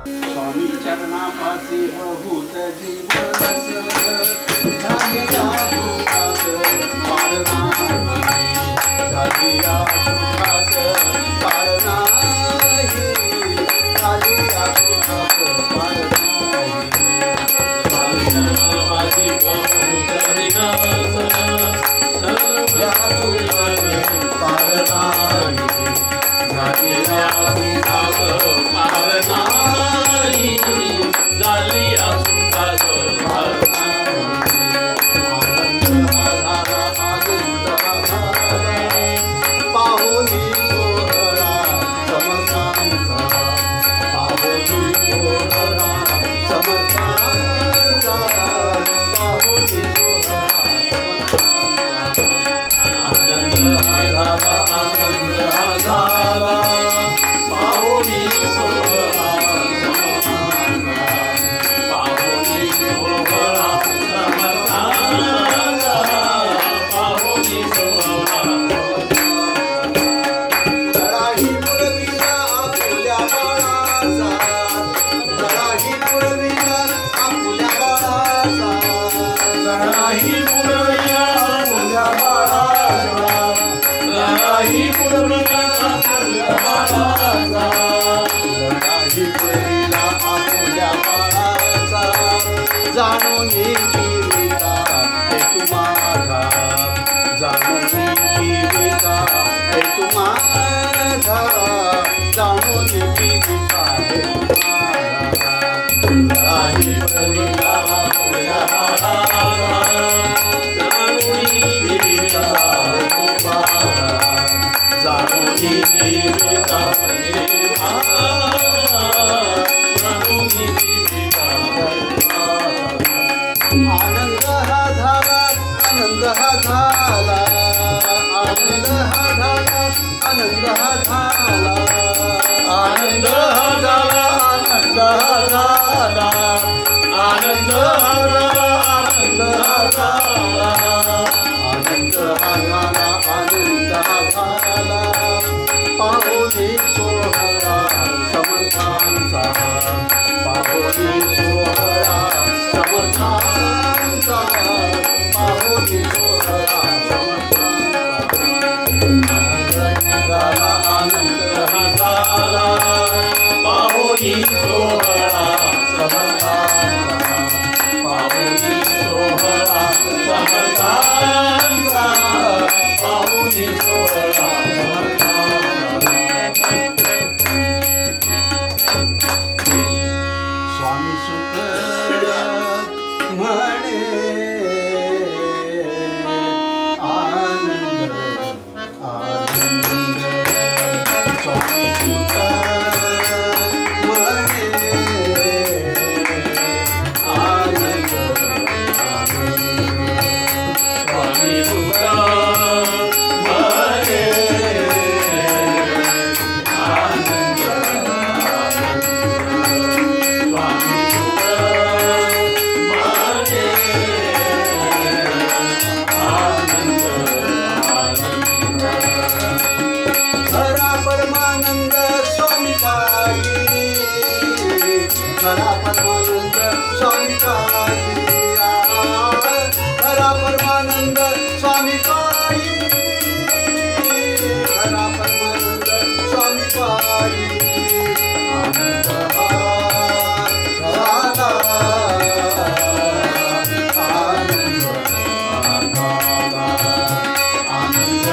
स्वामी चरणापासी बहुत जीवनस झालिया सुखास पार नाही झालिया सुखास पार नाही झालिया सुखास पार नाही स्वामी चरणापासी बहुत जीवनस झालिया सुखास पार नाही झालिया सुखास पार नाही झालिया सुखास पार पाहुनी सोहळा समर्थांचा पाहुनी सोहळा समर्थांचा पाहुनी सोहळा आनंद झाला आनंद झाला पाहुनी सोहळा समर्थांचा पाहुनी सोहळा समर्थांचा पाहुनी सोहळा जराही पुरविला आपुल्या बाळाचा जराही पुरविला आपुल्या बाळाचा जराही पुरविला आपुल्या बाळाचा जराही पुरविला आपुल्या बाळाचा जराही पुरविला आपुल्या बाळाचा जाणून जीविता हेतू माझा जाणून जीविता हेतू माझा जाणून जीविता हेतू माझा जराही पुरविला आपुल्या बाळाचा जाणून जीविता हेतू माझा जाणून जीविता हेतू माझा जाणून जीविता हेतू माझा आनंद हा झाला आनंद हा झाला आनंद हा झाला आनंद हा झाला आनंद हा झाला आनंद हा झाला आनंद हा झाला आनंद हा झाला आनंद हा झाला आनंद हा झाला पाहुनी सोहळा समर्थांचा पाहुनी सोहळा समर्थांचा पाहुनी सोहळा समर्थांचा आनंद हा झाला पाहुनी सोहळा समर्थांचा पाहुनी सोहळा समर्थांचा पाहुनी सोहळा समर्थांचा स्वामी सुख म्हणे आनंद आनंद स्वामी सुख म्हणे आनंद आनंद स्वामी सुख म्हणे आनंद स्वामी सुख खरा परमानंद स्वामी पायी खरा परमानंद स्वामी पायी खरा परमानंद स्वामी पायी खरा परमानंद स्वामी पायी आनंद हा झाला आनंद झाला आनंद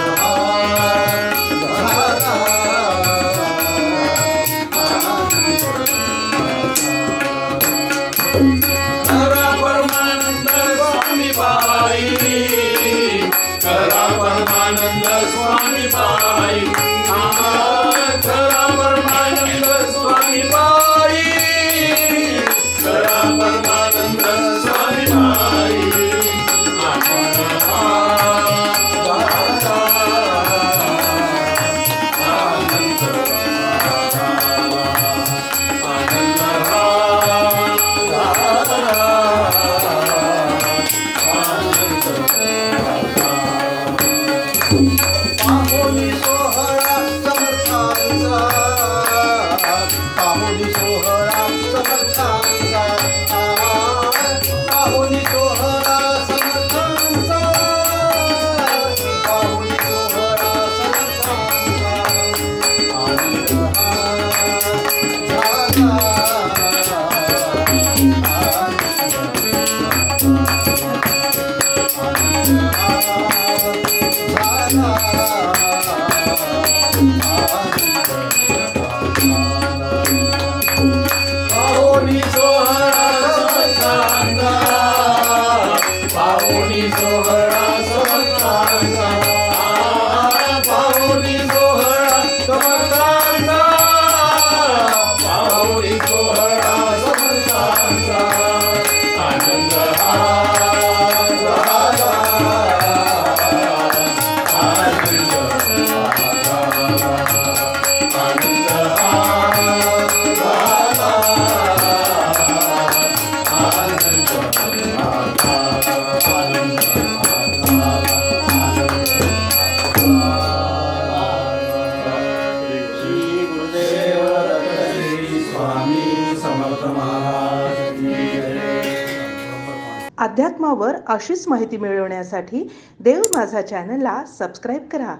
हा झाला खरा परमानंद अध्यात्मावर अशीच माहिती मिळवण्यासाठी देव माझा चॅनलला सबस्क्राईब करा